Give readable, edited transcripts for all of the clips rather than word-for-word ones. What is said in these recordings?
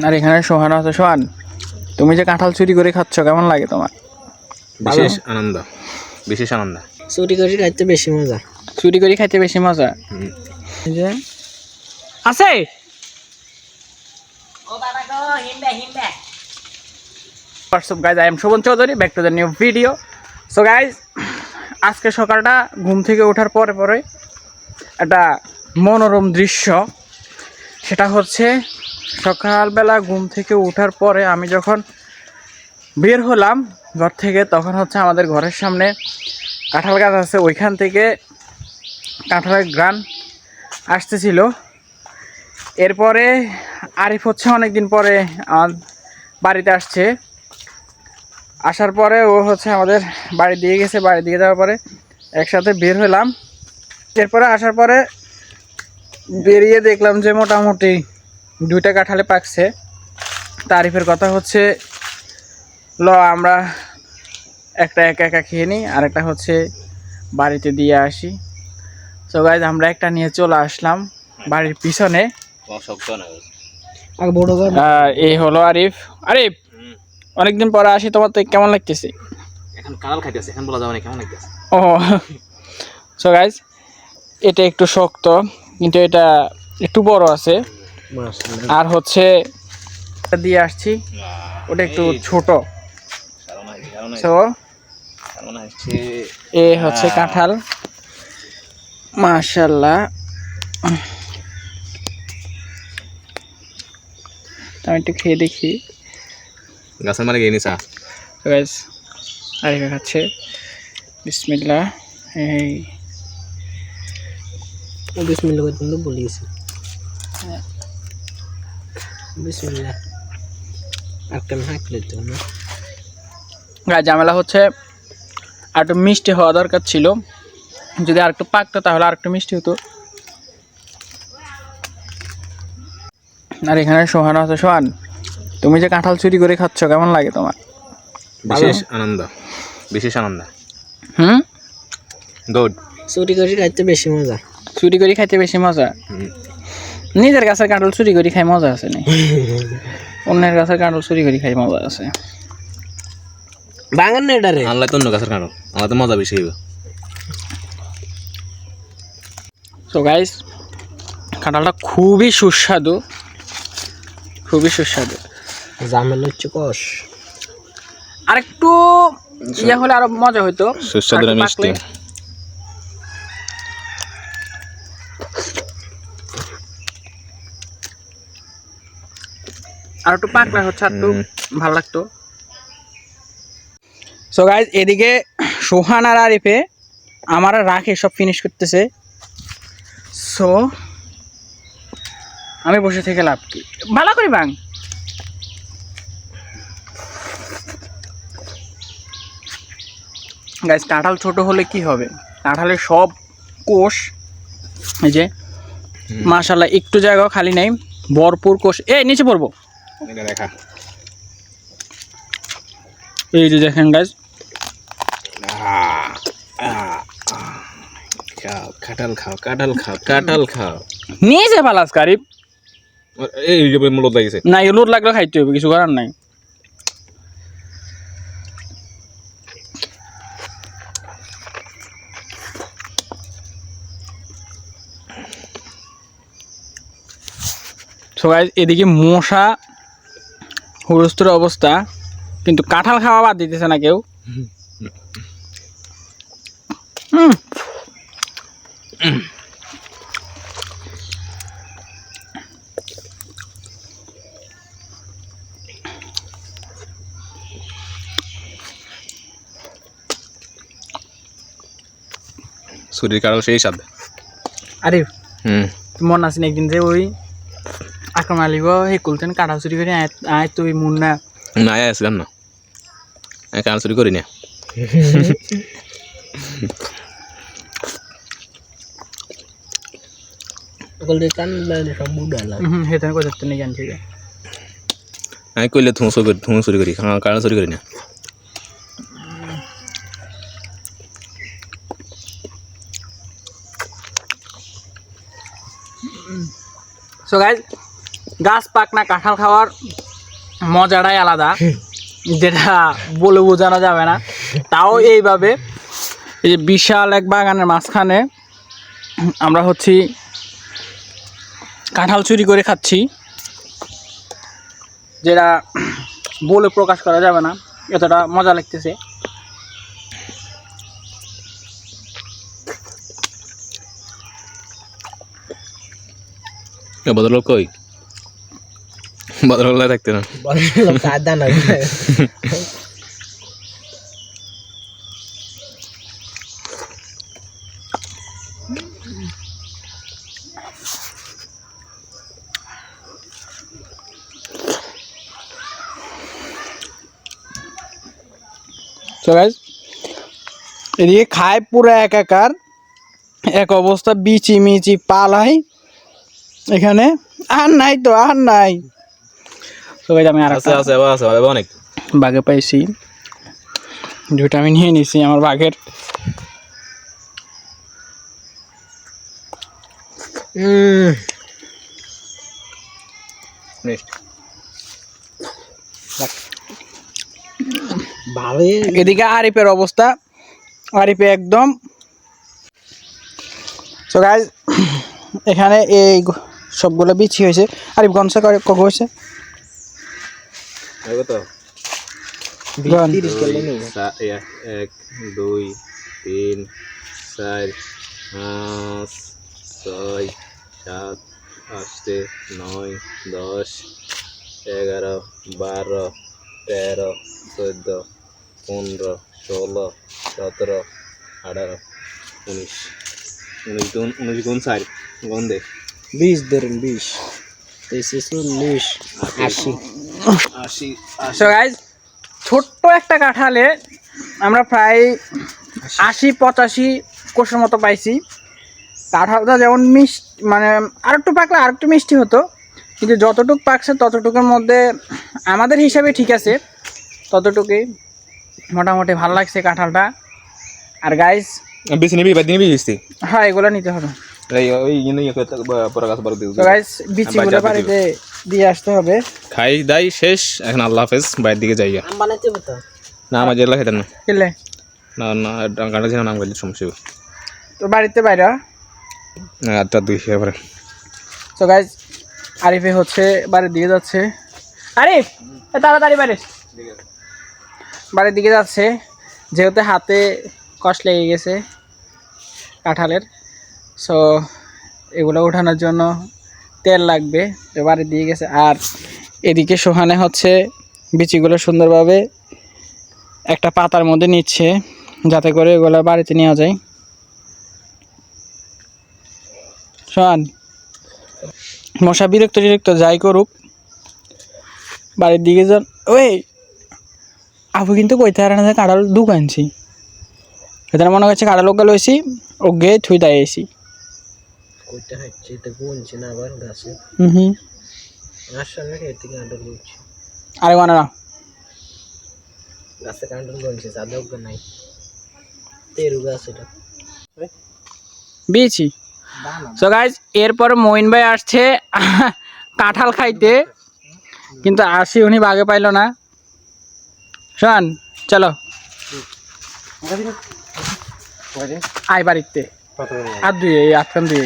আর এখানে সোহান আছে। সোহান, তুমি যে কাঁঠাল চুরি করে খাচ্ছ কেমন লাগে তোমার? বিশেষ আনন্দ, বিশেষ আনন্দ। চুরি করে খাইতে বেশি মজা। চুরি করে খাইতে বেশি মজা। যে আছে WhatsApp guys, I am Shovon Chowdhury, back to the new video. So guys, আজকে সকালটা ঘুম থেকে ওঠার পরে পরে একটা মনোরম দৃশ্য। সেটা হচ্ছে সকালবেলা ঘুম থেকে ওঠার পরে আমি যখন বের হলাম ঘর থেকে, তখন হচ্ছে আমাদের ঘরের সামনে কাঁঠাল গাছ আছে, ওইখান থেকে কাঁঠালের ঘ্রাণ আসতেছিল। এরপরে আরিফ হচ্ছে অনেক দিন পরে বাড়িতে আসছে। আসার পরে ও হচ্ছে আমাদের বাড়ি দিয়ে গেছে। বাড়ি দিয়ে যাওয়ার পরে একসাথে বের হলাম। এরপরে আসার পরে বেরিয়ে দেখলাম যে মোটামুটি 2টা কাঁঠালে পাকছে। তারিফের কথা হচ্ছে আমরা একটা একা একা খেয়ে নিই, আর একটা হচ্ছে বাড়িতে দিয়ে আসি। সো গাইজ, আমরা একটা নিয়ে চলে আসলাম বাড়ির পিছনে। এই হলো আরিফ। আরিফ, অনেকদিন পরে আসি, তোমার তো কেমন লাগতেছে? এখন কাঁঠাল খাইতেছে, এখন বলা যাবে না কেমন লাগতেছে। ও সো গাইজ, এটা একটু শক্ত কিন্তু এটা একটু বড় আছে। আর হচ্ছে দিয়ে আসছি, ওটা একটু ছোট। সো এ হচ্ছে কাঁঠাল, মাশাআল্লাহ। আমি একটু খেয়ে দেখি। গাছের মানে গিয়ে নিছা গাইজ, আরিফা খাচ্ছে। বিসমিল্লাহ। এই বিসমিল্লাহ করতে বলিয়েছি। বিসমিল্লাহ। আর কেন হাঁকলে তো না গায়ে ঝামেলা হচ্ছে আর একটু মিষ্টি হওয়া দরকার ছিল। যদি আর একটু পাকতো তাহলে আর একটু মিষ্টি হতো। আর এখানে সোহান আছে। সোহান, তুমি যে কাঁঠাল চুরি করে খাচ্ছ কেমন লাগে তোমার? বিশেষ আনন্দ, বিশেষ আনন্দ। গুড। চুরি করে খাইতে বেশি মজা। চুরি করে খাইতে বেশি মজা। নিজের গাছের কাঁঠাল চুরি করে খাই মজা আছে না, অন্যের গাছের কাঁঠাল চুরি করে খাই মজা আছে। বাঙান না এটা রে, আল্লাহ তো অন্য গাছের কাঁঠাল, আমার তো মজা বেশি হইব। সো গাইস, কাঁঠালটা খুবই সুস্বাদু, খুবই সুস্বাদু। ঝামেলা হচ্ছে কষ। আর একটু ইয়ে হলে আরো মজা হইতো। সুস্বাদু মিষ্টি। আর একটু পাকলে হচ্ছে আর একটু ভালো লাগতো। সো গাইজ, এদিকে সোহান আর আরিফে আমার রাখে সব ফিনিশ করতেছে। সো আমি বসে থেকে লাভ কি? ভালো করি বাং। গাইজ, কাঁঠাল ছোট হলে কি হবে? কাঁঠালের সব কোষ, এই যে মাশাআল্লাহ, একটু জায়গাও খালি নেই, ভরপুর কোষ। এই নিচে পড়বো। দেখা, এই যে দেখেন গাইজ, খাও কাঁঠাল, খাও কাঁঠাল, খাও কাঁঠাল, খাও। নিচে পালাস কারিব। এই মূলত লাগিয়েছে না, এগুলোর লাগলে খাইতে হবে, কিছু করার নাই। সো গাইস, এদিকে মশা হুলস্থুর অবস্থা, কিন্তু কাঁঠাল খাওয়া বাদ দিতেছে না কেউ। শরীর কারো সেই স্বাদ। আরে মন আছে না একদিন যে ওই আক্রমণ আলিব সেই কুলতেন কাঁঠাল চুরি করে আয় তুই মুন্না না আসলাম না, কাঁঠাল চুরি করি না। সেখানে কথা নেই জান, ঠিক আছে। আমি কইলে ধুঁ চুরি করি, কাঁঠাল চুরি করি না। সো গাইজ, গাছ পাকনা কাঁঠাল খাওয়ার মজাটাই আলাদা, যেটা বলে বোঝানো যাবে না। তাও এইভাবে এই যে বিশাল এক বাগানের মাঝখানে আমরা হচ্ছি কাঁঠাল চুরি করে খাচ্ছি, যেটা বলে প্রকাশ করা যাবে না, এতটা মজা লাগতেছে। ভদ্রলোক কই? ভদ্রলোক থাকতে না। বড়লোক আদা না তো গাইস এদিকে খায় পুরো একাকার, এক অবস্থা, বিচি মিচি পালাই এখানে, আর নাই তো, আর নাই। তো গাইস আমি আর আছে আছে আছে অনেক বাঘে পাইছি, দুইটা আমি নিয়ে নিছি আমার বাঘের। ভালো। এদিকে আরিফের অবস্থা, আরিফে একদম। তো গাইস এখানে এই সবগুলো বিচি হয়েছে। আরিফ গনসা করে কখন হয়েছে? তো গন 30 গেলে নেই। 1 2 3 4 5 6 7 8 9 10 11 12 13 14 15 16 17 18 19 19 গুণ 4 গুণ দে 20 ধরুন 20 40 80 সো গাইস ছোট্ট একটা কাঁঠালে আমরা প্রায় 80-85 কোষের মতো পাইছি। কাঁঠালটা যেমন মিষ্টি, মানে আরেকটু পাকলে আরেকটু মিষ্টি হতো, কিন্তু যতটুকু পাকছে ততটুকুর মধ্যে আমাদের হিসাবে ঠিক আছে, ততটুকুই মোটামুটি ভালো লাগছে কাঁঠালটা। আর গাইস বেশি নিবি বাদ নিবি বেশি হ্যাঁ এগুলো নিতে হবে। এই ওই ইনি পরে কাছে বড় দিও তো গাইস বিচিগুলো বাড়িতে দিয়ে আসতে হবে। খাই দাই শেষ, এখন আল্লাহ হাফেজ, বাইরের দিকে যাইয়া। আম বানাইতে হতো না আমার জেলা খেতেন না, কিনলে না না গাঁটা ছিল নাম গেলে সমস্যা তো বাড়িতে বাইরে। আটটা 2 শেয়ার করে। তো গাইস আরিফে হচ্ছে বাড়ির দিকে যাচ্ছে। আরিফ তাড়াতাড়ি বাড়ির দিকে যাচ্ছে, যেহেতু হাতে কষ্ট লেগে গেছে কাঁঠালের। সো এগুলো ওঠানোর জন্য তেল লাগবে, তো বাড়ির দিয়ে গেছে। আর এদিকে সোহানে হচ্ছে বিচিগুলো সুন্দরভাবে একটা পাতার মধ্যে নিচ্ছে, যাতে করে এগুলো বাড়িতে নেওয়া যায়। সোহান মশা বিরক্ত যাই করুক, বাড়ির দিকে যান। ওই আবু কিন্তু কইতে পারে না যে কাঁঠাল দুঃখ আনছি, এখানে মনে করছে কাঁঠাল লোক লইছি ও গে থুই দাই আইছি। কইতে হচ্ছে তো গুনছে না আবার গাছে আসলে খেতে কাঁঠাল গুনছে। আরে মানে না গাছে কাঁঠাল গুনছে, সাদা নাই তেরু গাছ এটা বিয়েছি। সো গাইজ এরপর মইন ভাই আসছে কাঁঠাল খাইতে, কিন্তু আসি উনি বাগে পাইল না। শোন চলো আয় বাড়িতে, আর দুই আটখান দুই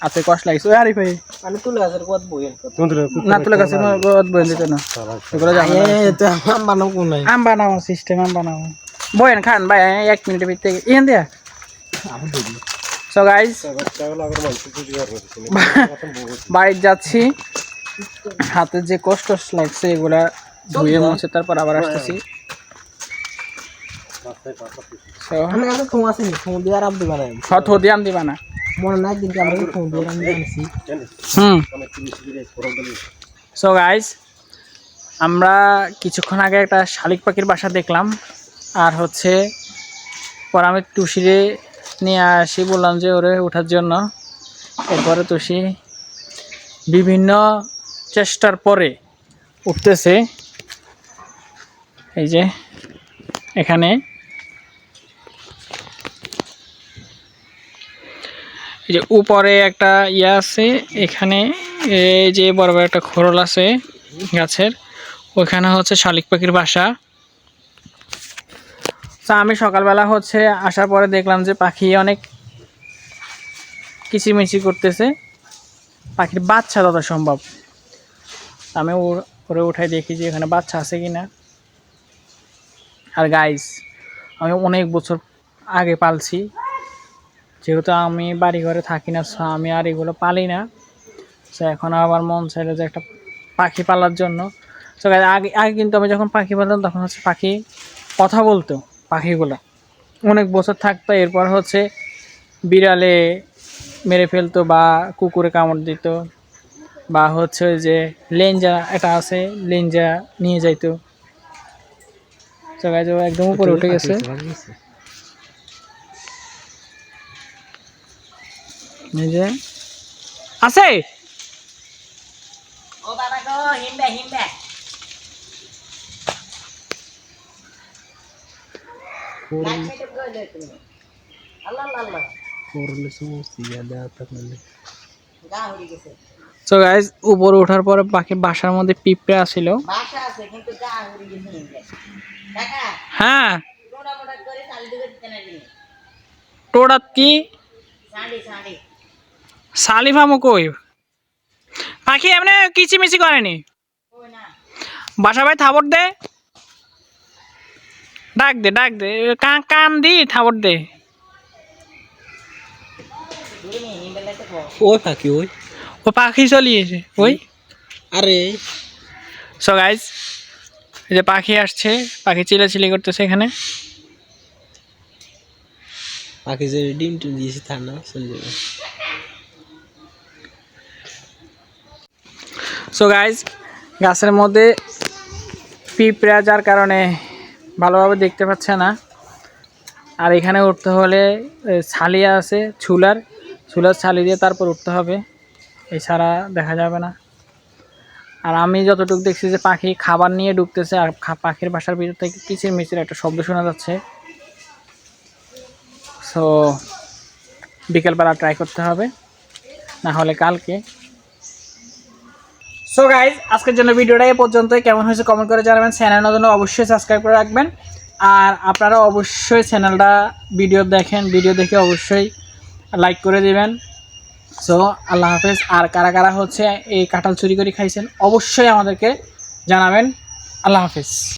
আছে কষ্ট লাগছে। ওই আরিফ ভাই মানে তুলে গাছের কত বইয়ের না তুলে গেছে বইন দিতে না, এগুলো আম বানাবো কোন নাই। আম বানাবো সিস্টেম, আম বানাবো বইন খান ভাই 1 মিনিটের ভিতরে ইহান দিয়া। সো গাইজ বাড়ির যাচ্ছি, হাতে যে কষ্ট লাগছে এগুলা ধুয়ে মুছে তারপর আবার আসতেছি। আমি কাছে থুম আসেনি, থুম দিয়ে আর আব্দু বানাই থো দিয়ে আম দিবা না মনে নাই, কিন্তু আমরা থুম দিয়ে আমি জানছি। সো গাইজ আমরা কিছুক্ষণ আগে একটা শালিক পাখির বাসা দেখলাম, আর হচ্ছে পর আমি তুষিরে নিয়ে আসি, বললাম যে ওরে ওঠার জন্য। এরপরে তুষি বিভিন্ন চেষ্টার পরে উঠতেছে। এই যে এখানে এই যে উপরে একটা ইয়ে আছে, এখানে এই যে বড় বড় একটা খোরল আছে গাছের, ওইখানে হচ্ছে শালিক পাখির বাসা। তো আমি সকালবেলা হচ্ছে আসার পরে দেখলাম যে পাখি অনেক কিচিরমিচির করতেছে, পাখির বাচ্চা যত সম্ভব। আমি ওরে উঠাই দেখি যে এখানে বাচ্চা আছে কিনা। আর গাইস, আমি অনেক বছর আগে পালছি, যেহেতু আমি বাড়ি ঘরে থাকি না, সো আমি আর এগুলো পালি না। সো এখন আবার মন চাইলো যে একটা পাখি পালার জন্য। সো আগে আগে কিন্তু আমি যখন পাখি পালতাম তখন হচ্ছে পাখি কথা বলতো, পাখিগুলো অনেক বছর থাকতো, এরপর হচ্ছে বিড়ালে মেরে ফেলতো বা কুকুরে কামড় দিত, বা হচ্ছে ওই যে লেঞ্জা একটা আছে, লেঞ্জা নিয়ে যাইতো। সো গাইস, ও একদম উপরে উঠে গেছে। এই যে আছে ও বাবা গো, হিমবে হিমবে। লাইট মেটে গলে তুমি। আল্লাহ আল্লাহ। করলে সমস্যা ইয়াদা তাকলে গা হয়ে গেছে। সো গাইস, উপরে ওঠার পরে পাখির বাসার মধ্যে পিঁপড়ে আসছিল। বাসা আছে কিন্তু গা হয়ে গেছে হিমবে। কাকা, হ্যাঁ, মোটা মোটা করে চাল দিবে দিতে না দিনে। টোড়াত কি সাঁড়ি সাঁড়ি। সালিফামো কই? পাখি এমনি কিচিমিচি করেনি, কই না। বাসা ভাই থাবর দে, ডাক দে ডাক দে, কান কান দি থাবর দে। দূরে নিয়ে হিমবে লাইতে কো। ওই পাখি ওই ও পাখি চলিয়েছে ওই। আরে সো গাইস, এই যে পাখি আসছে, পাখি চিলাচিলি করতেছে এখানে। পাখি যে ডিম টিম দিয়েছে তা না চলে যাবে। সো গাইস, গাছের মধ্যে পিঁপড়া যার কারণে ভালোভাবে দেখতে পাচ্ছে না। আর এখানে উঠতে হলে ছালিয়া আছে, ছুলার ছালি দিয়ে তারপর উঠতে হবে, এছাড়া দেখা যাবে না। আর আমি যতটুকু দেখছি যে পাখি খাবার নিয়ে ঢুকতেছে, আর পাখির বাসার ভিতর থেকে কিচিরমিচির একটা শব্দ শোনা যাচ্ছে। সো বিকেলবেলা ট্রাই করতে হবে, না হলে কালকে। সো গাইজ, আজকের জন্য ভিডিওটা এই পর্যন্তই। কেমন হয়েছে কমেন্ট করে জানাবেন। চ্যানেলের জন্য অবশ্যই সাবস্ক্রাইব করে রাখবেন। আর আপনারা অবশ্যই চ্যানেলটা ভিডিও দেখে অবশ্যই লাইক করে দিবেন। সো আল্লাহ হাফেজ। আর কারা কারা হচ্ছে এই কাঁঠাল চুরি করে খাইছেন অবশ্যই আমাদেরকে জানাবেন। আল্লাহ হাফেজ।